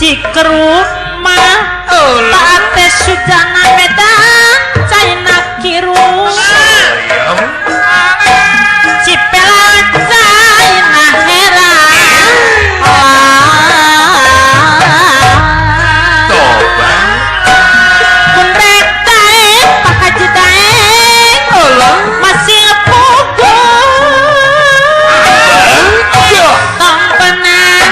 Cikeruk mah Tate Sujana Medan Caina Kiru Cipela Caina Hera Kunrek Daeng Pak Haji Daeng masih pugu Kompenan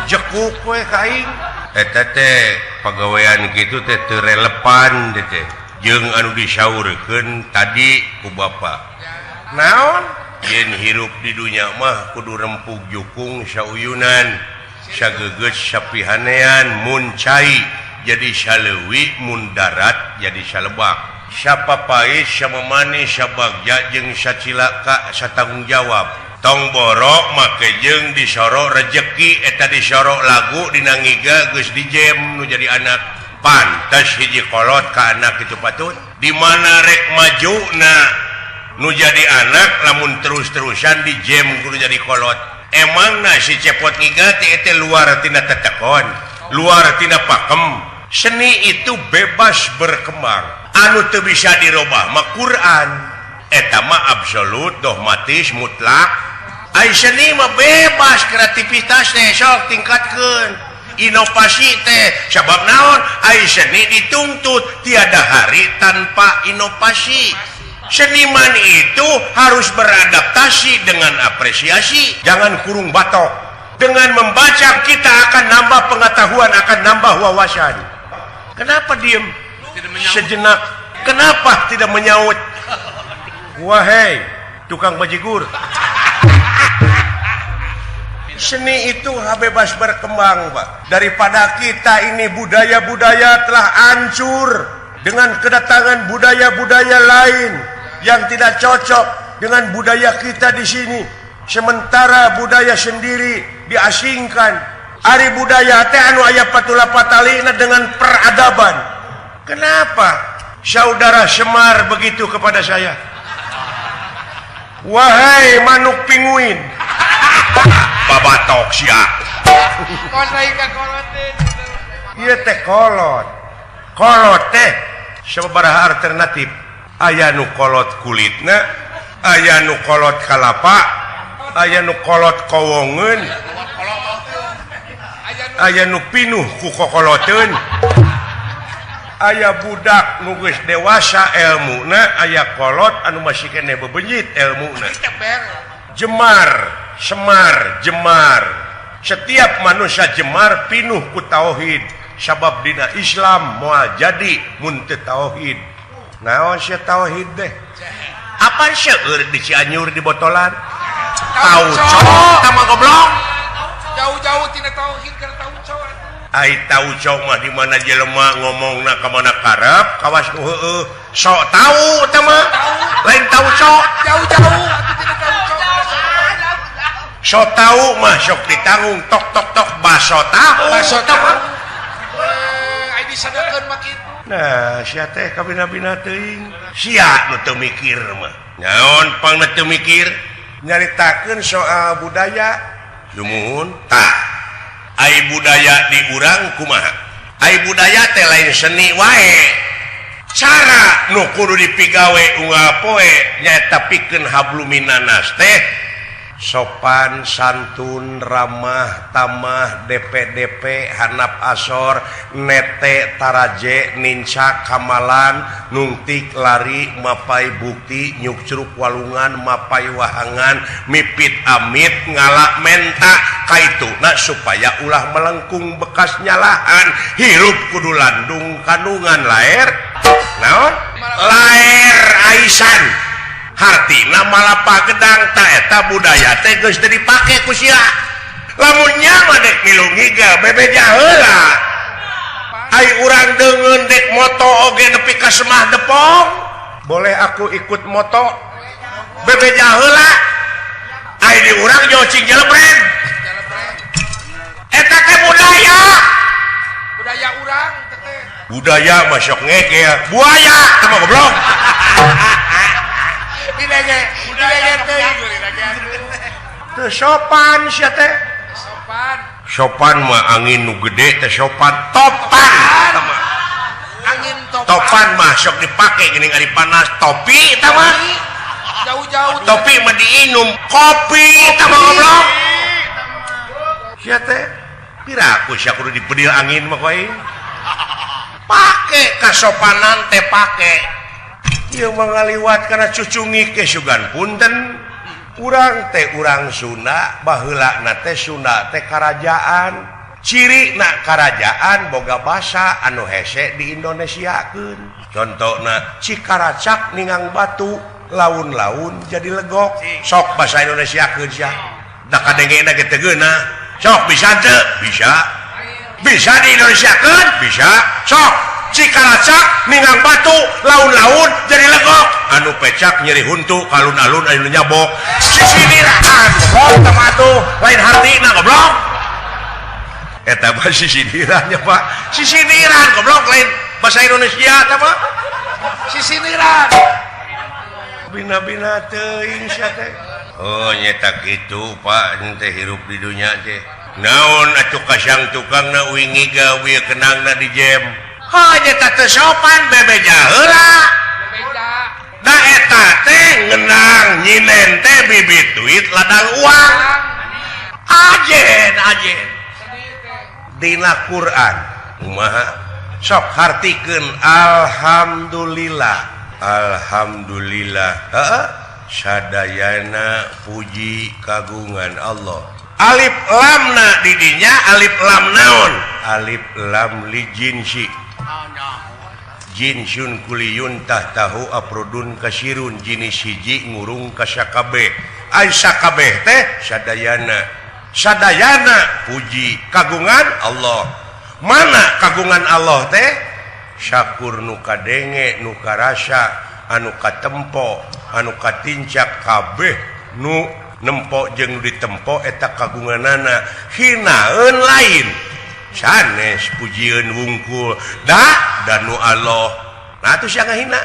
jekuk kaing pegawaian gitu teh relevan jeung anu disyaurkeun tadi ku Bapak naon yen hirup di dunya mah kudu rempug jukung sauyunan sageget sapihanean mun cai jadi saleuwi mun darat jadi salebak siapa pais sama manis sabagja jeung sacilaka satanggung jawab tong borok make jeung disorok rejeki eta disorok lagu dina ngiga geus dijem nu jadi anak pantas hiji kolot ka anak itu patut di mana rek majuna nu jadi anak lamun terus-terusan dijem kudu jadi kolot emangna si cepot ngiga teh luar tina tetekon luar tina pakem seni itu bebas berkembang anu teu bisa dirobah mah Quran eta mah absolut dogmatis mutlak ai seni mah bebas kreativitas teh sok tingkatkeun inovasi teh sabab naon ai seni dituntut tiada hari tanpa inovasi seniman itu harus beradaptasi dengan apresiasi jangan kurung batok dengan membaca kita akan nambah pengetahuan akan nambah wawasan kenapa diem sejenak kenapa tidak menyaut wahai tukang bajigur seni itu bebas berkembang Pak daripada kita ini budaya-budaya telah hancur dengan kedatangan budaya-budaya lain yang tidak cocok dengan budaya kita di sini sementara budaya sendiri diasingkan ari budaya teh anu aya patula patalina dengan peradaban kenapa saudara Semar begitu kepada saya wahai manuk pinguin babatok sia ieu teh kolot teh sabaraha alternatif aya nu kolot kulitna aya nu kolot kalapa aya nu kolot kowongeun aya nu pinuh ku kokoloteun aya budak nu geus dewasa elmuna aya kolot anu masih kene bebenyit elmuna Semar jemar setiap manusia jemar pinuh ku tauhid sabab dina Islam moal jadi mun teu tauhid naon sia tauhid deh apa seueur di Cianjur di botolan tauco sama goblok jauh-jauh tina tauhid kana tauco ai tauco mah di mana jelema ngomongna ka mana karep kawas nu heueuh sok tahu teh mah lain tauco jauh-jauh tina tauco so tahu mah sok ditanggung tok baso tahu ai disadekeun mah kitu nah sia teh kabina-bina teuing sia nu teu mikir mah naon pang teu mikir nyaritakeun soal budaya nuhun tah ai budaya di urang kumaha ai budaya teh lain seni wae cara nu kudu dipigawe unggal poe nyaeta pikeun habluminanas teh sopan santun ramah tamah DP hanap asor nete taraje ninca kamalan nungtik lari mapai bukti nyuk curug walungan mapai wahangan mipit amit ngalak menta kaituna supaya ulah melengkung bekas nyalahan hirup kudu landung kandungan lair naon lair aisan hartina malapa gedang tak eta budaya teh geus teu dipake ku sia lamun nya mah dek milu ngiga bebeja heula ai urang deungeun dek moto oge nepi ka semah depong boleh aku ikut moto bebeja heula ai di urang jocing jelebren eta teh budaya urang teh budaya mah sok ngege buaya teh mah goblok teu sopan sia teh sopan mah angin nu gede teh sopan topan angin topan mah sok dipake geuning ari panas topi eta mah jauh-jauh topi mah diinum kopi eta mah goblok sia teh piraku sia kudu dipedil angin mah koe pake kasopanan teh pake ieu mah ngaliwat kana cucungi ke sugan punten urang teh urang Sunda baheula teh Sunda teh kerajaan ciri nak kerajaan boga basa anu hese di Indonesiakeun contohna Cikaracak ningang batu laun-laun jadi legok sok bahasa Indonesiakeun sia da kadengena ge teu geunah sok bisa teu bisa di Indonesiakeun bisa sok Cikaracak ningang batu laun-laun jadi legok anu pecak nyeri huntu kalun-alun anu nyabok sisinirahan goblok tama atuh lain hartina goblok eta mah sisinirannya Pak sisiniran goblok lain bahasa Indonesia tah mah sisiniran bina-bina teuing sia teh oh nyata kitu Pak teh hirup di dunya teh naon atuh kasang tukangna wingi gawe kenangna di jem hanya tak sopan bebeja heula da eta teh ngenang nyinen teh bibit duit ladang uang ajen dina Quran kumaha sok hartikeun alhamdulillah sadayana puji kagungan Allah alif lamna didinya alif lam naon alif lam li jinsi jinsun kuliyun tahtahu aprodun kasirun jinis hiji ngurung kasakabeh ai sakabeh teh sadayana puji kagungan Allah mana kagungan Allah teh syakur nu kadenge nu karasa anu katempo anu katincak kabeh nu nempo jeung ditempo eta kagunganana hinaeun lain sanes pujieun wungkul danu Allah nah atuh sia ngahina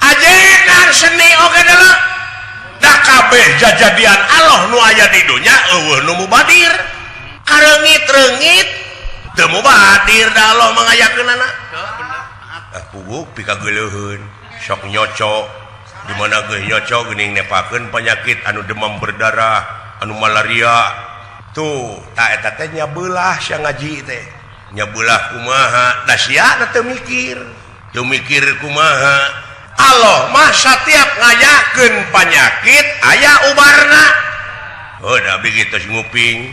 ajeuna seni oge deuleu da kabeh jajadian Allah nu aya di dunya eueuh nu mubadir kareungit-reungit teu mubadir da Allah mangayakeunana puguk pikageuleuheun sok nyocok di mana geus nyocok geuning nepakeun penyakit anu demam berdarah anu malaria tuh tak eta teh nyabelah sia ngaji teh nyabelah kumaha da sia teu mikir kumaha Allah mah satiap ngayakeun penyakit aya ubarna oh da begitu nguping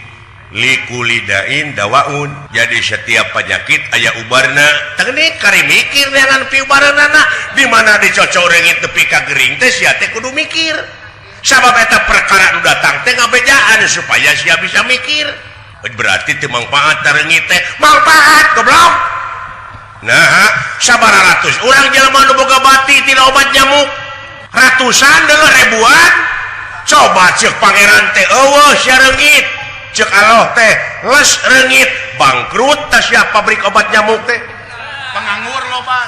likulidain dawaun jadi setiap penyakit aya ubarna teknik kari mikir dengan pi ubarna di mana dicocok reungit tepi ka gering teh sia teh kudu mikir sabab eta perkara nu datang teh ngabejaan supaya sia bisa mikir berarti teu mangpaat reungit teh mangpaat goblok nah sabaraha ratus urang jelema nu boga bati tina obat nyamuk ratusan deuleu ribuan coba ceuk pangeran teh eueuh sia reungit cek Allah teh les reungit bangkrut tah sia pabrik obat nyamuk teh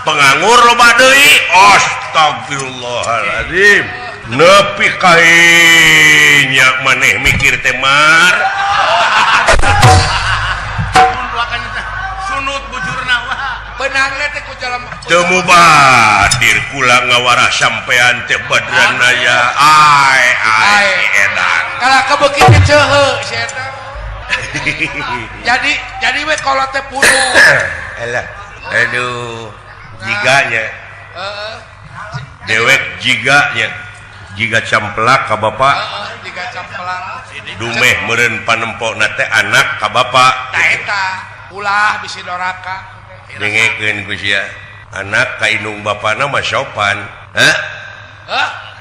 penganggur loba deui astagfirullahaladzim nepi kainya maneh mikir teh mar sunut bujurna benangna teh ku jalan teu mubadir kula ngawarah sampean teh badranna ya ai edan kala kebeukit teh ceuheu sia eta jadi we kolot teh punuh elah aduh jiganya dewek jiganya jiga camplak ka bapak jiga camplak dumeh meureun panempona teh anak ka bapak tah eta ulah bisi doraka dengekeun ku sia anak ka indung bapana mah sopan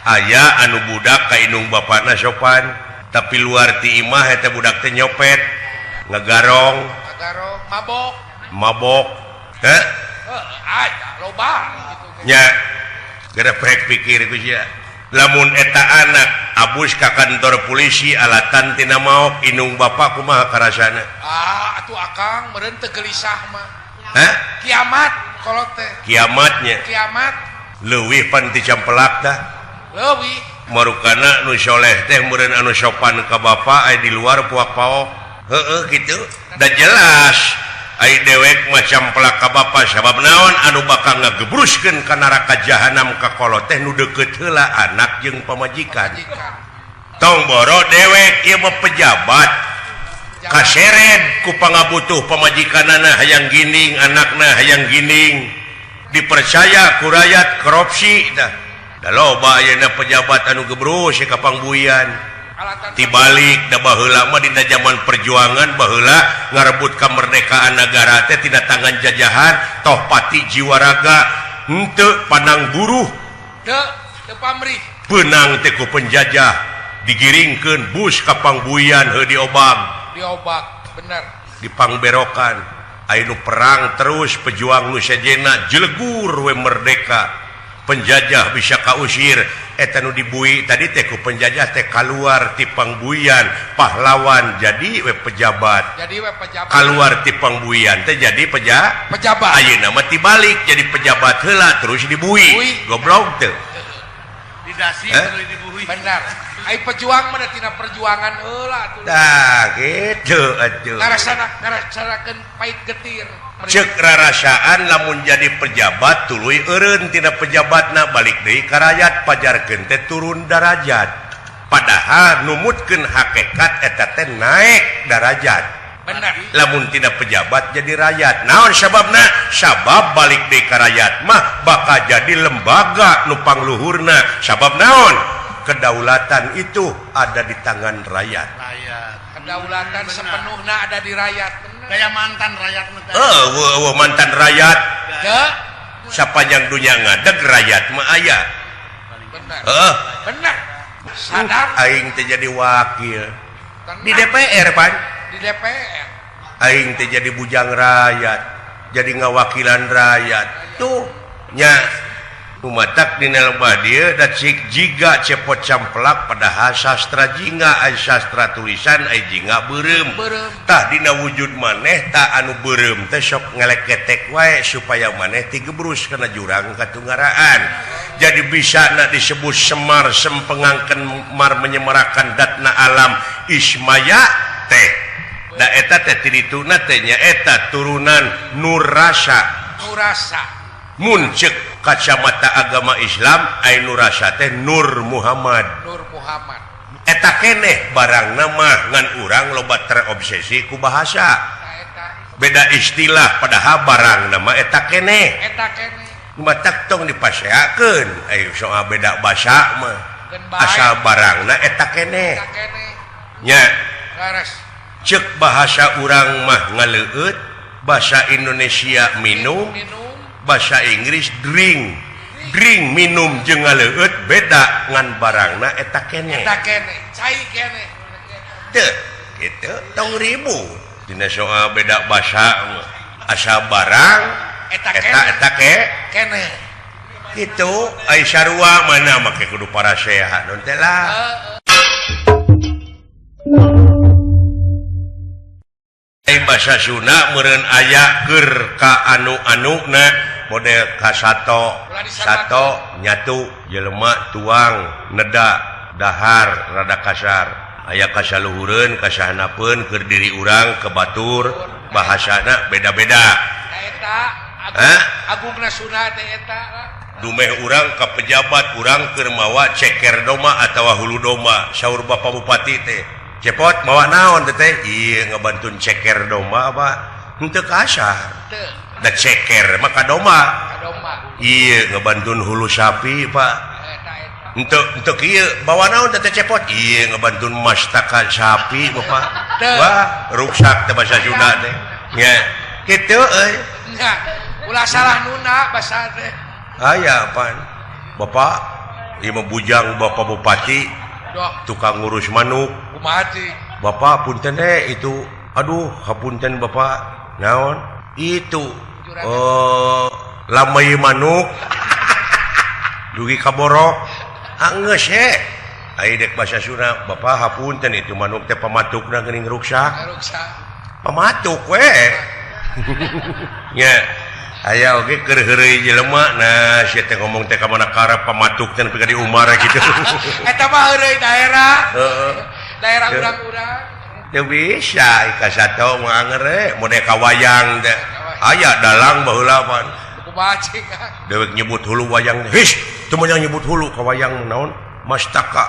aya anu budak ka indung bapana sopan tapi luar ti imah eta budak teh nyopet ngagarong mabok loba nya gereprek pikir ku sia lamun eta anak abus ka kantor polisi alatan tina maok indung bapak kumaha karasana atuh akang meureun teu gelisah mah kiamat kolot teh kiamatnya kiamat leuwih pan ti campelak tah leuwih marukana nu soleh teh meureun anu sopan ka bapa aya di luar puak paok heueuh kitu da jelas ai dewek macam pelak ka bapa sabab naon anu bakal ngagebruskeun ka neraka jahanam ka kolot teh nu deukeut heula anak jeung pamajikan tong boro dewek ieu mah pejabat kaseret ku pangabutuh pamajikanana hayang gining anakna hayang gining dipercaya ku rakyat korupsi dah da loba ayeuna pejabat anu gebrus ka pangbuyan tibalik da baheula mah dina zaman perjuangan baheula ngarebut kemerdekaan negara teh tina tangan jajahan toh pati jiwa raga henteu pandang buruh teu pamrih benang teh ku penjajah digiringkeun bus ka pangbuyan heuh diobag bener di pangberokan anu perang terus pejuang nu sajena jelegur we merdeka penjajah bisa kausir eta nu dibui tadi teh ku penjajah teh kaluar ti pangbuyan pahlawan jadi we pejabat kaluar ti pangbuyan teh jadi pejabat ayeuna mah tibalik jadi pejabat heula terus dibui goblok teh didasi dibui bener ai pejuang mah tina perjuangan heula atuh tah kitu atuh ngarasanakeun pait getir cek rarasaan lamun jadi pejabat tuluy eureun tina pejabatna balik deui ka rakyat pajarkeun teh turun darajat padahal numutkeun hakikat eta teh naik darajat bener lamun tina pejabat jadi rakyat naon sababna sabab balik deui ka rakyat mah bakal jadi lembaga nu pangluhurna sabab naon kedaulatan itu ada di tangan rakyat. Kedaulatan sepenuhnya ada di rakyat. Kayak mantan rakyat. Mantan rakyat. Sapanjang dunia ngadeg rakyat mah aya. Benar. Sadar. Aing teh jadi wakil di DPR pan. Di DPR. Aing teh jadi bujang rakyat, jadi ngawakilan rakyat. Tuh nya umatak dina lembah dieu da cik jiga cepot camplak padahal sastra jingga ai sastra tulisan ai jingga beureum tah dina wujud maneh tah anu beureum teh sok ngeleketek wae supaya maneh ti gebrus kana jurang katunggaraan jadi bisa na disebut semar sempengangkeun mar menyemarakan datna alam ismaya teh da eta teh tidituna teh nya eta turunan Nurrasa mun ceuk kacamata agama Islam ai Nurrasa teh Nur Muhammad eta keneh barang nama ngan urang loba terobsesi ku bahasa beda istilah padahal barang nama eta keneh matak tong dipaseakeun aya soal beda basa mah asal barangna eta keneh nya ceuk bahasa urang mah ngaleueut bahasa Indonesia minum bahasa Inggris drink minum jeung ngaleueut beda ngan barangna eta keneh cai keneh teu kitu tong ribu dina soal beda basa asal barang eta keneh kitu ai sarua mana make kudu para sehat non teh lah bahasa Sunda meureun aya keur ka anu-anuna model kasato nyatu jelema tuang neda dahar rada kasar aya kasaluhureun kasahanapeun keur diri urang ke batur bahasana beda-beda eta agungna Sunda teh eta dumeh urang ka pejabat urang keur mawa ceker doma atawa hulu doma saur Bapak Bupati teh cepot mawa naon teh ieu ngabantuin ceker doma apa henteu kasar da ceker maka doma ieu ngabantuin hulu sapi Pak henteu ieu bawa naon teh cepot ieu ngabantuin mastaka sapi Bapak wah ruksak teh bahasa Sunda teh nya kitu euy nya ulah salah nuna basa teh aya pan Bapak ieu mah bujang Bapak Bupati tukang ngurus manuk Bapak punten itu aduh hapunten Bapak naon itu lamai manuk dugi kaborok anggeus ai dek bahasa Sunda Bapak hapunten itu manuk teh pamatukna geuning ruksak pamatuk we nya aya oge keur heureuy jelema nah sia teh ngomong teh ka mana karep pamatuk teh nepi ka di Umar kitu eta mah heureuy daerah urang-urang teu bisa ka sato mah angere mode ka wayang teh aya dalang baheula pan kubacing dewek nyebut hulu wayang his teu mah nyebut hulu ka wayang naon mastaka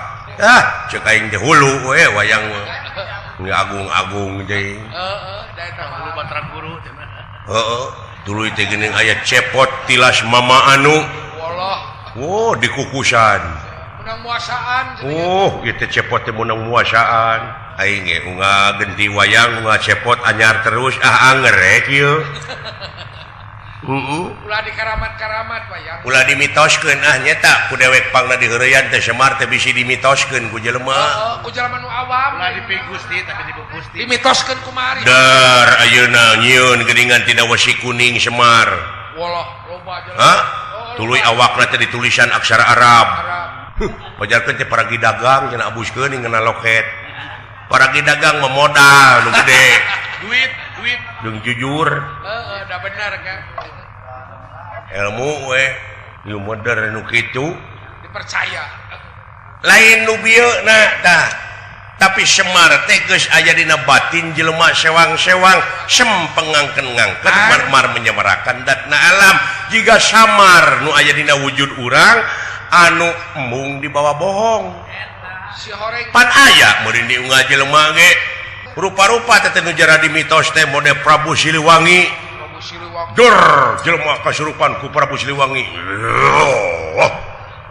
ceuk aing teh hulu we wayang agung-agung teh hulu Batara Guru teh tuluy teh geuning aya cepot tilas mama anu wallah Oh dikukusan menang muasaan gitu cepot menang muasaan aing unga genti wayang unga cepot anyar terus angerek yeuh ulah di karamat-karamat wayang ulah dimitoskeun nyata ku dewek pangna di heureyan teh Semar teh bisi dimitoskeun ku jelema ku jelema nu awam ulah dipigusti tapi dipupusti dimitoskeun kumari dar ayeuna nyieun geuningan tina wesi kuning Semar wallah loba aja hah tuluy awakna teh ditulisan aksara Arab pajarkeun teh paragi dagang cenah abuskeun ningana loket paragi dagang memodal nu gede duit jeung jujur udah benar kan ilmu we ieu modern nu kitu dipercaya lain nu bieuna tah tapi Semar teh geus aya dina batin jelema sewang-sewang sempengangkeun-ngangkeun mar menyemarakan datna alam jiga samar nu aya dina wujud urang anu embung di bawah bohong si horeng pan aya meureun diunggah jelema ge rupa-rupa teh nu jara di mitos teh mode Prabu Siliwangi dur jelema kasurupan ku Prabu Siliwangi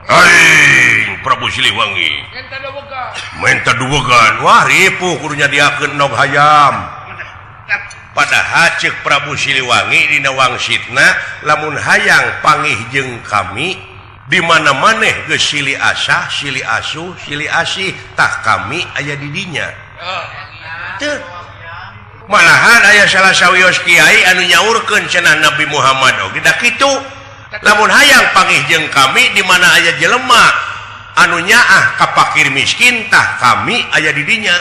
aing Prabu Siliwangi menta duwegan wah ripuh kudunya diakeun nog hayam padahal ceuk Prabu Siliwangi dina wangsitna lamun hayang panggih jeung kami di mana maneh geus silih asah silih asuh silih asih tah kami aya di dinya teu malahan aya salah sawios kiai anu nyaurkeun cenah Nabi Muhammad oge da kitu lamun hayang panggih jeung kami di mana aya jelema anu nyaah ka fakir miskin tah kami aya di dinya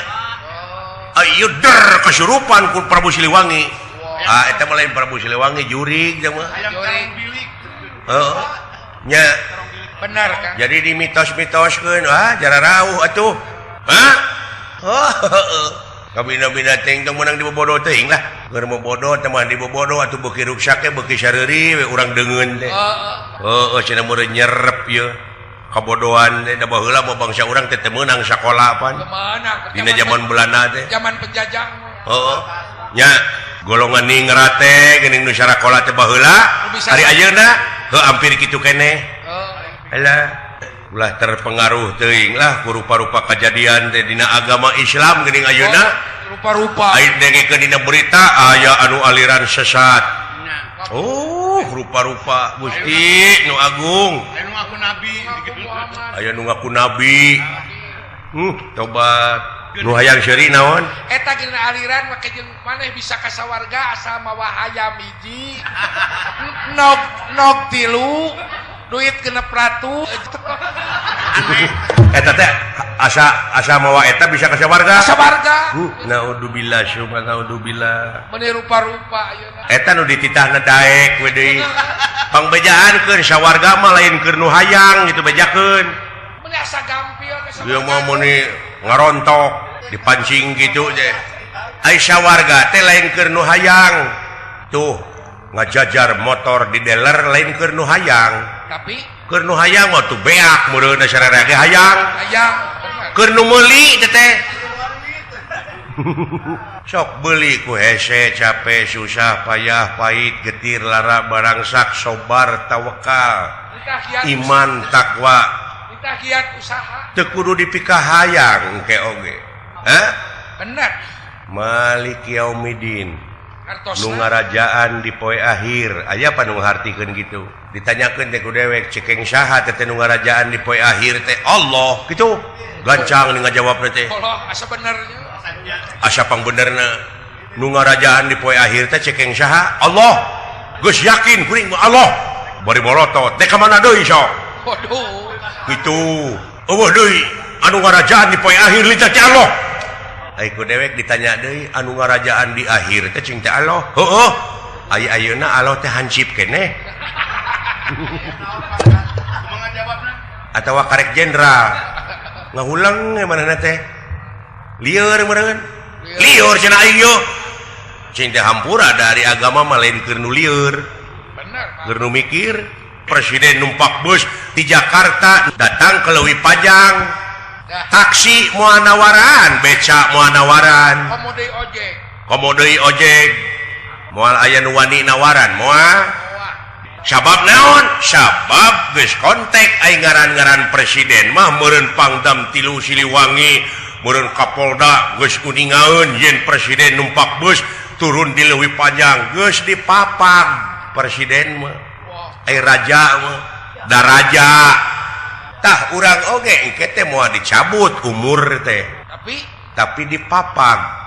ayo der kasurupan ku Prabu Siliwangi eta mah lain Prabu Siliwangi jurig mah heeh nya benar kan jadi dimitos-mitoskeun jara rauh atuh heeh kabina-bina teh tong menang dibobodo teuing lah keur bobodo teh mah dibobodo atuh beuki ruksak teh beuki sareuri we urang deungeun teh heeh cenah meureun nyerep ieu kabodohan teh da baheula mah bangsa urang teh teu meunang sakola pan dina zaman Belanda teh zaman penjajah heeh nya golongan ningrat teh geuning nu sakola teh baheula hari ayeuna heuh hampir kitu keneh alah ulah terpengaruh teuing lah ku rupa-rupa kejadian teh dina agama Islam geuning ayeuna rupa-rupa aing dengekeun dina berita aya anu aliran sesat rupa-rupa Gusti nu agung anu aku nabi aya nu ngaku nabi tobat nu hayang seuri naon eta gina aliran make jeung maneh bisa ka sawarga asal mawa hayam hiji nog tilu duit genep ratu eta teh asa mawa eta bisa ka sawarga naudzubillah syukur naudzubillah meni rupa-rupa ayeuna eta nu dititahna daek we deui pangbejaankeun sawarga mah lain keur nu hayang gitu bejakeun meni asa gampil ke ieu mah meni ngarontok dipancing gitu teh ai sawarga teh lain keur nu hayang tuh ngajajar motor di dealer lain keur nu hayang tapi keur nu hayang mah tuh beak meureunna sararea ge hayang keur nu meuli teh sok beuli ku hese capek susah payah pahit getir lara barangsak sobar tawakal iman takwa kita giat usaha teu kudu dipikah hayang ke oge bener Malik Yaumidin nu ngarajaan di poe akhir aya apa nu ngartikeun gitu ditanyakeun teh ku dewek cekeng saha teh nu ngarajaan di poe akhir teh Allah gitu gancang nih ngajawabna teh Allah asa benernya asa pangbenerna nu ngarajaan di poe akhir teh cekeng saha Allah geus yakin kuring Allah bari bolotot teh ka mana deui sok waduh gitu eueuh deui anu ngarajaan di poe akhir li teh Allah ku dewek ditanya deui anu ngarajaan di akhir teh cing teh Allah heueuh ayeuna Allah teh hansip keneh atawa karek jenderal ngahulang manehna teh lieur meureun lieur cenah aing yo cing teh hampura dari agama mah lain keur nu lieur bener keur nu mikir presiden numpak bus di Jakarta datang ke Leuwi Pajang taksi moal nawaran beca moal nawaran komodei ojek moal aya nu wani nawaran moal sabab naon sabab geus kontek ai ngaran-ngaran presiden mah meureun Pangdam 3 Siliwangi meureun Kapolda geus kuningaeun yen presiden numpak bus turun di leuwih panjang geus dipapag presiden mah ai raja mah da raja tah urang oge engke teh moal dicabut umur teh tapi dipapag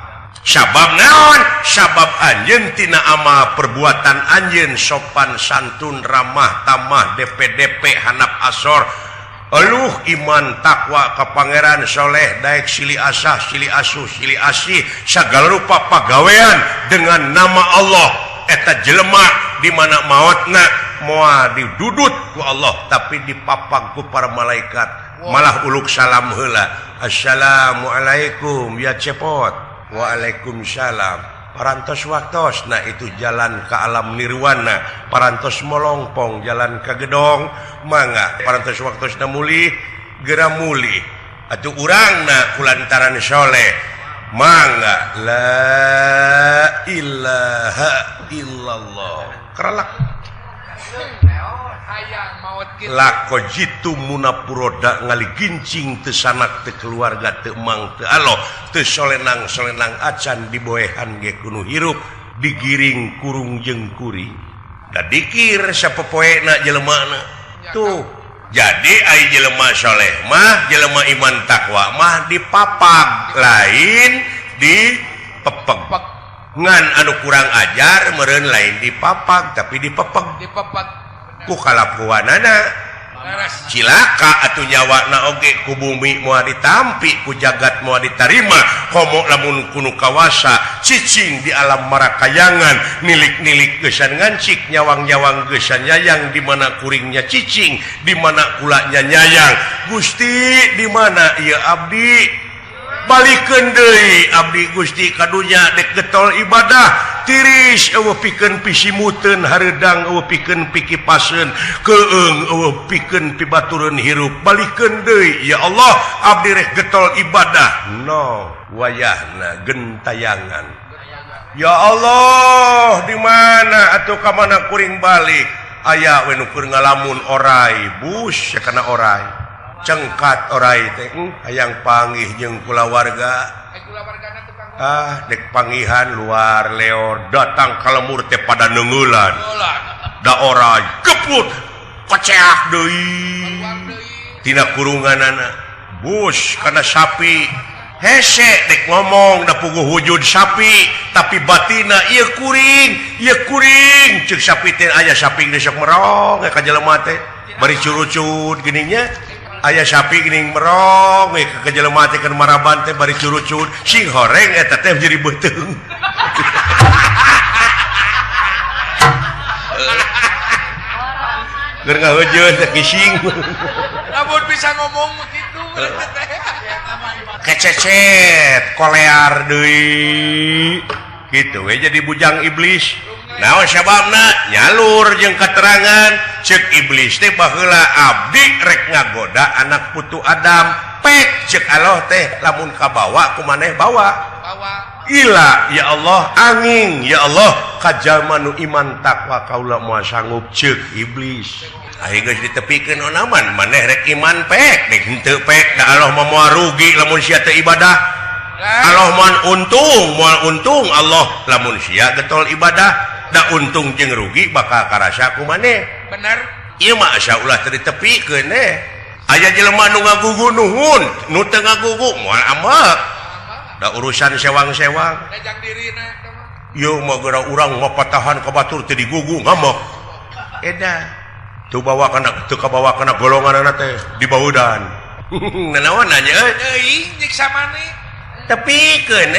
sabab naon sabab anjeun tina amal perbuatan anjeun sopan santun ramah tamah DP handap asor eluh iman takwa ka pangeran soleh daek sili asah sili asuh sili asih sagala rupa pagawean dengan nama Allah eta jelema di mana mautna moal didudut ku Allah tapi dipapag ku para malaikat malah uluk salam heula assalamualaikum ya cepot. Waalaikumsalam parantos waktos nah itu jalan ke alam nirwana parantos molongpong jalan ke gedong mangga parantos waktos na muli gera muli atuh urangna kulantaran soleh mangga la ilaha illallah keralak lako jitu munapuroda ngali gincing teu sanak teu keluarga teu emang teu aloh teu solenang acan diboehan ge kudu hirup digiring kurung jeung kuring da dikir sapopoena jelemana tuh jadi ai jelema soleh mah jelema iman takwa mah dipapag lain dipepeg ngan anu kurang ajar meureun lain dipapag tapi dipepeg ku kalapuanana cilaka atuh nyawakna oge ku bumi moal ditampi ku jagat moal ditarima komo lamun kuno kawasa cicing di alam marakayangan nilik-nilik geusan ngancik nyawang-nyawang geusan nyayang di mana kuringnya cicing di mana kulanya nyayang Gusti di mana ieu abdi balikeun deui abdi Gusti kadunya dek getol ibadah tiris eueuh pikeun pisimuteun hareudang eueuh pikeun pikipaseun keung eueuh pikeun pibatureun hirup balikeun deui ya Allah abdi rek getol ibadah no wayahna gentayangan ya Allah di mana atuh ka mana kuring balik aya we nu keur ngalamun orai bus kana orai cengkat orai teh hayang panggih jeung kulawarga dek panggihan luar leor datang ka lemur teh pada neungulan da orai keput koceak deui tina kurunganana bus kana sapi hese dek ngomong da puguh wujud sapi tapi batina ieu kuring ceuk sapi teh aya sapi geus sok merong ka jelema teh bari curucut geuning nya aya sapi geuning merong ka jelema teh keur maraban teh bari curucut sing horeng eta teh jadi beuteung keur ngaheujeun teh kising lamun bisa ngomong begitu kececet kolear deui kitu we jadi bujang iblis naon sababna nyalur jeung keterangan ceuk iblis teh baheula abdi rek ngagoda anak putu Adam pek ceuk Allah teh lamun kabawa kumaneh bawa ila ya Allah angin ya Allah kajamanu iman takwa kaula moal sanggup ceuk iblis ai geus ditepikeun onaman maneh rek iman pek dek henteu pek da Allah mah moal rugi lamun sia teu ibadah Allah moal untung Allah lamun sia getol ibadah da untung jeung rugi bakal karasa ku maneh bener ieu mah asyaallah teu ditepikeun aya jelema nu ngagugu nuhun nu teu ngagugu moal amak da urusan sewang-sewang ngajak dirina ieu mah geura urang mapatahan ka batur teu digugu ngamok eda teu bawa kana golonganna teh dibaudan nanaon nanya euy nyiksa maneh tepikeun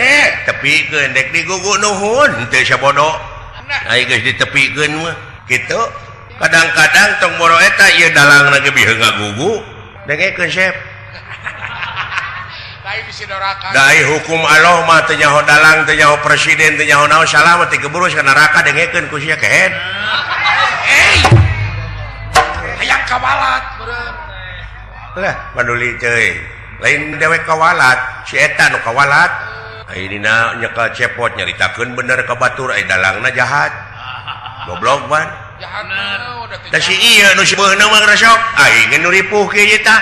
dek digugu nuhun teu sabodo ai geus ditepikeun mah kitu kadang-kadang tong boro eta ieu dalangna ge biheung ngagugu dengekeun sep kai bisi doraka dai hukum Allah mah teu nyaho dalang teu nyaho presiden teu nyaho naon salah mah teu keburus ka neraka dengekeun ku sia kehead hayang kawalat beureum lah paduli teuy lain dewek kawalat si eta nu kawalat ai dina nyekel cepot nyaritakeun bener ka batur ai dalangna jahat goblok ban Jahat Bener. mah udah teh Da si jahat. ieu nu sibeuna mah ngrasok aing nu ripuh kieu ieu tah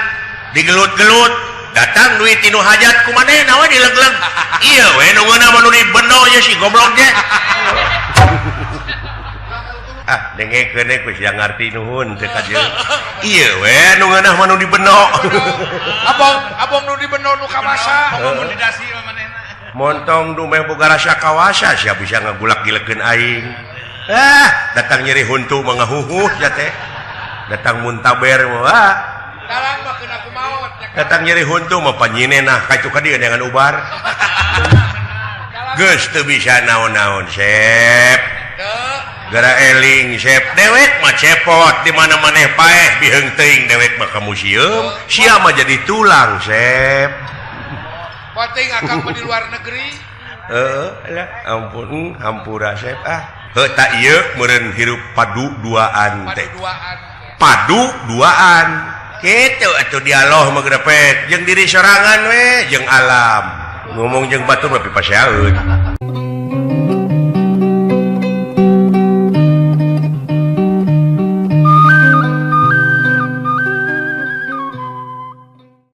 digelut-gelut datang duit tinu hajat ku manehna we dileg-leg ieu we nu ngeunah mah nu dibeno ye si goblok ge dengekeun we geus yang ngarti nuhun teu ka jeul ieu we nu ngeunah mah nu dibeno Abong nu dibeno nu kamasa. Ngomong di dasi mah manehna. montong dumeh boga rasa kawasa sia bisa ngagulak-gilekeun aing datang nyeri huntu mah ngahuhuh ya teh datang muntaber mah Dalang mah kena kumaot. datang nyeri huntu mah panyinena kaitu ka dieu dengan ubar geus teu bisa naon-naon sep gara eling sep dewek mah cepot di mana maneh paeh biheung teuing dewek mah ka museum sia mah jadi tulang sep Penting akang mah di luar negeri. lah ampun hampura sep heuh ieu meureun hirup padu duaan teh Padu duaan. padu duaan kitu atuh dialog mah grepet jeung diri sorangan we jeung alam ngomong jeung batur mah pipaseaeun